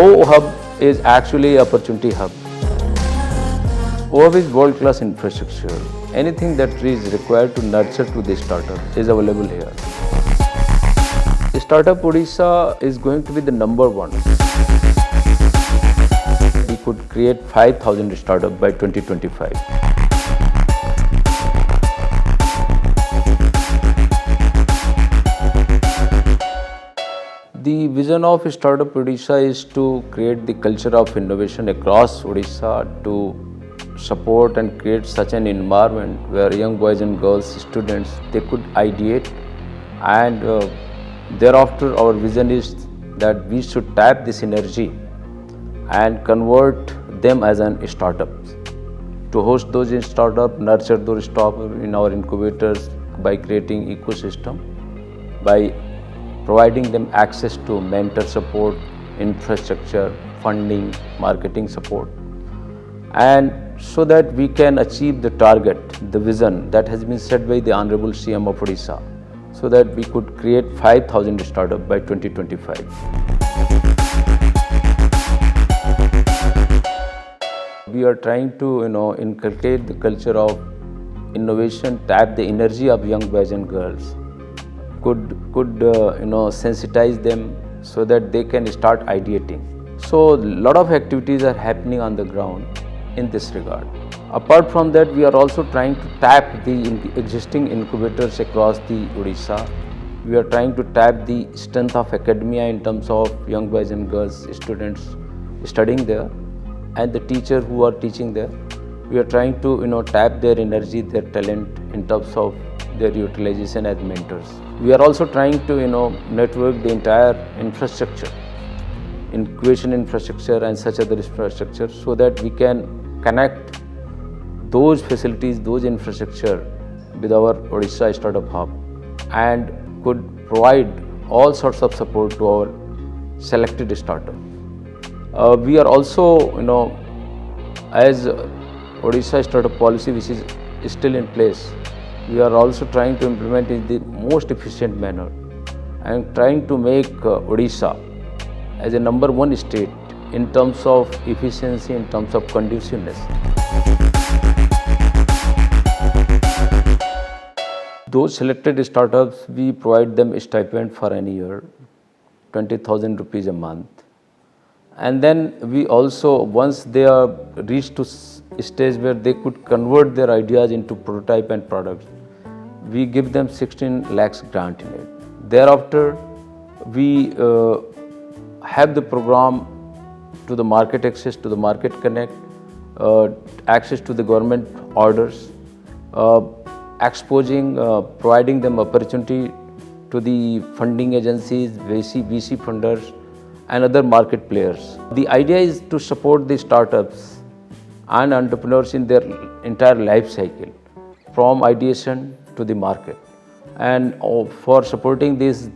O-Hub is actually an opportunity hub. O-Hub is world-class infrastructure. Anything that is required to nurture to this startup is available here. Startup Odisha is going to be the number one. We could create 5,000 startups by 2025. The vision of Startup Odisha is to create the culture of innovation across Odisha, to support and create such an environment where young boys and girls, students, they could ideate, and thereafter our vision is that we should tap this energy and convert them as an startups. To host those in startup, nurture those startups in our incubators by creating ecosystem, by providing them access to mentor support, infrastructure, funding, marketing support, and so that we can achieve the target, the vision that has been set by the Honorable CM of Odisha, so that we could create 5,000 startups by 2025. We are trying to inculcate the culture of innovation, tap the energy of young boys and girls, could sensitize them so that they can start ideating. So a lot of activities are happening on the ground in this regard. Apart from that, we are also trying to tap the existing incubators across the Odisha. We are trying to tap the strength of academia in terms of young boys and girls, students studying there, and the teachers who are teaching there. We are trying to tap their energy, their talent in terms of their utilization as mentors. We are also trying to network the entire infrastructure, incubation infrastructure and such other infrastructure, so that we can connect those facilities, those infrastructure with our Odisha Startup Hub, and could provide all sorts of support to our selected startup. We are also, as Odisha Startup Policy, which is still in place, we are also trying to implement in the most efficient manner and trying to make Odisha as a number one state in terms of efficiency, in terms of conduciveness. Those selected startups, we provide them a stipend for an year, 20,000 rupees a month. And then we also, once they are reached to a stage where they could convert their ideas into prototype and products, we give them 16 lakhs grant in it. Thereafter, we have the program to the market access, to the market connect, access to the government orders, exposing, providing them opportunity to the funding agencies, VC funders, and other market players. The idea is to support the startups and entrepreneurs in their entire life cycle, from ideation to the market. And for supporting these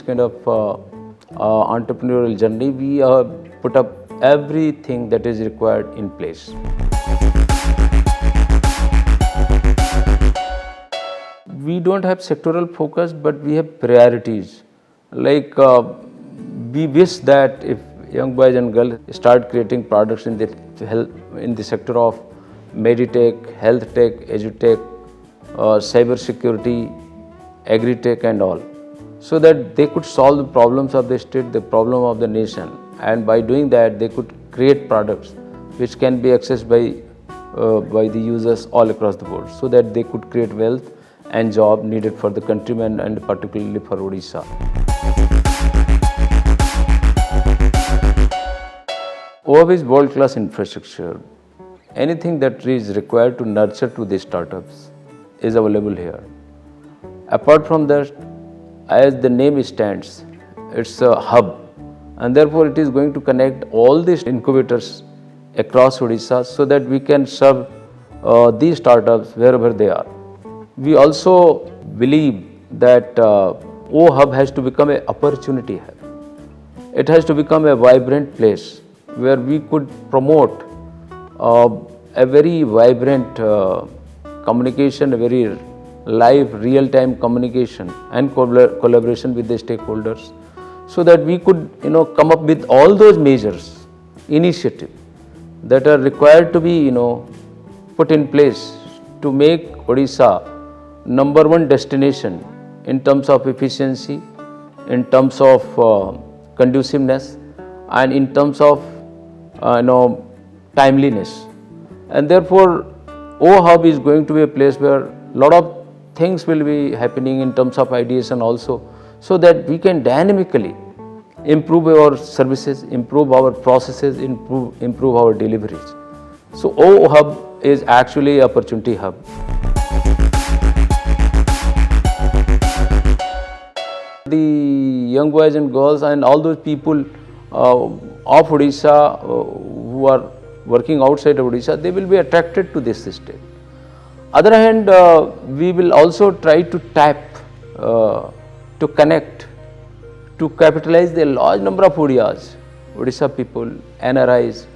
kind of entrepreneurial journey, we put up everything that is required in place. We don't have sectoral focus, but we have priorities. Like we wish that if young boys and girls start creating products in the sector of meditech, health tech, edutech, cyber security, agri-tech and all, so that they could solve the problems of the state, the problem of the nation, and by doing that they could create products which can be accessed by the users all across the board, so that they could create wealth and job needed for the countrymen and particularly for Odisha. O-Hub is world-class infrastructure. Anything that is required to nurture to these startups is available here. Apart from that, as the name stands, it's a hub, and therefore it is going to connect all these incubators across Odisha, so that we can serve these startups wherever they are. We also believe that O-Hub has to become an opportunity hub. It has to become a vibrant place where we could promote a very vibrant communication, a very live, real-time communication and collaboration with the stakeholders, so that we could come up with all those measures, initiatives that are required to be put in place to make Odisha number one destination in terms of efficiency, in terms of conduciveness, and in terms of timeliness. And therefore O-Hub is going to be a place where a lot of things will be happening in terms of ideation also, so that we can dynamically improve our services, improve our processes, improve our deliveries. So O-Hub is actually an opportunity hub. The young boys and girls and all those people of Odisha who are working outside of Odisha, they will be attracted to this state. Other hand, we will also try to tap, to connect, to capitalize the large number of Odisha people, NRIs,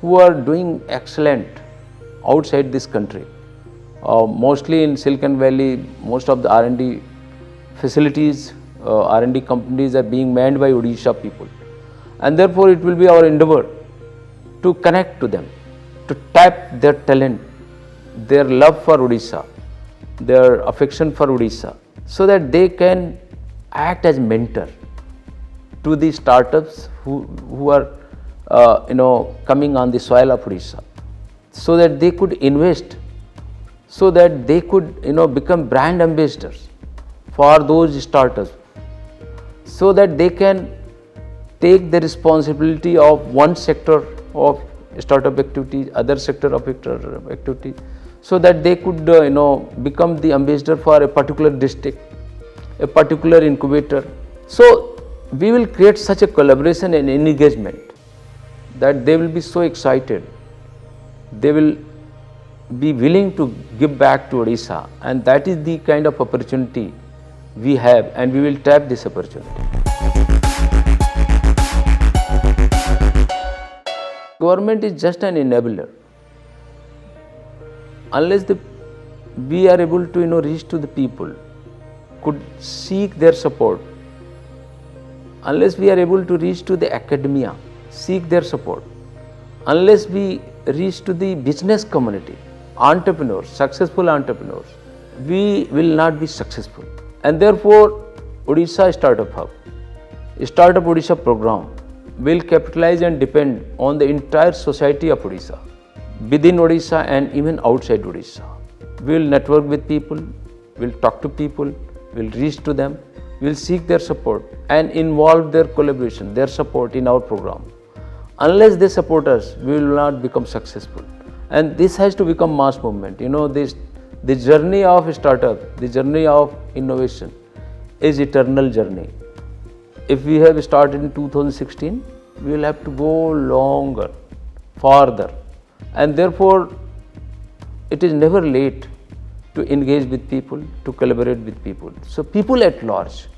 who are doing excellent outside this country. Mostly in Silicon Valley, most of the R&D facilities, R&D companies are being manned by Odisha people. And therefore, it will be our endeavor to connect to them, to tap their talent, their love for Odisha, their affection for Odisha, so that they can act as mentor to the startups who are coming on the soil of Odisha, so that they could invest, so that they could become brand ambassadors for those startups, so that they can take the responsibility of one sector of startup activity, other sector of activity, so that they could become the ambassador for a particular district, a particular incubator. So we will create such a collaboration and engagement that they will be so excited, they will be willing to give back to Odisha, and that is the kind of opportunity we have, and we will tap this opportunity. Government is just an enabler. Unless we are able to reach to the people, could seek their support, unless we are able to reach to the academia, seek their support, unless we reach to the business community, entrepreneurs, successful entrepreneurs, we will not be successful. And therefore, Odisha Startup Hub, Startup Odisha program will capitalize and depend on the entire society of Odisha, within Odisha and even outside Odisha. We will network with people, we will talk to people, we will reach to them, we will seek their support and involve their collaboration, their support in our program. Unless they support us, we will not become successful. And this has to become mass movement. The journey of startup, the journey of innovation is eternal journey. If we have started in 2016, we will have to go longer, farther. And therefore, it is never late to engage with people, to collaborate with people. So people at large,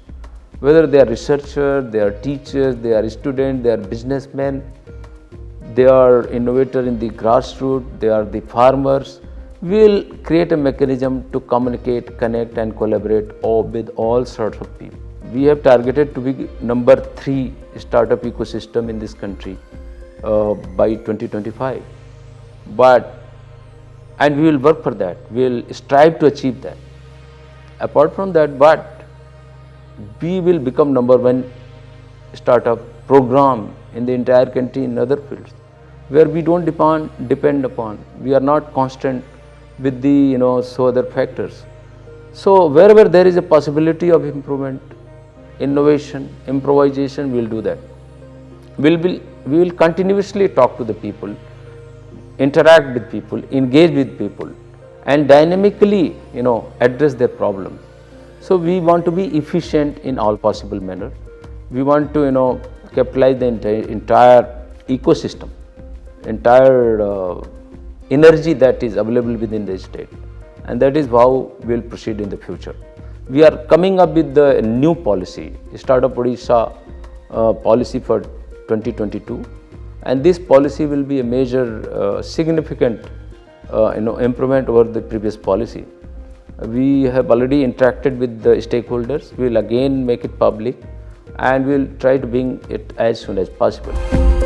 whether they are researchers, they are teachers, they are students, they are businessmen, they are innovators in the grassroots, they are the farmers, we will create a mechanism to communicate, connect and collaborate with all sorts of people. We have targeted to be number 3 startup ecosystem in this country by 2025. And we will work for that, we will strive to achieve that. Apart from that, we will become number 1 startup program in the entire country in other fields, where we don't depend upon, we are not constant with the so other factors. So wherever there is a possibility of improvement, innovation, improvisation, we will do that. We will continuously talk to the people, interact with people, engage with people and dynamically address their problems. So we want to be efficient in all possible manner. We want to capitalize the entire ecosystem, entire energy that is available within the state, and that is how we will proceed in the future. We are coming up with the new policy, Startup Odisha policy for 2022, and this policy will be a major significant improvement over the previous policy. We have already interacted with the stakeholders. We will again make it public and we'll try to bring it as soon as possible.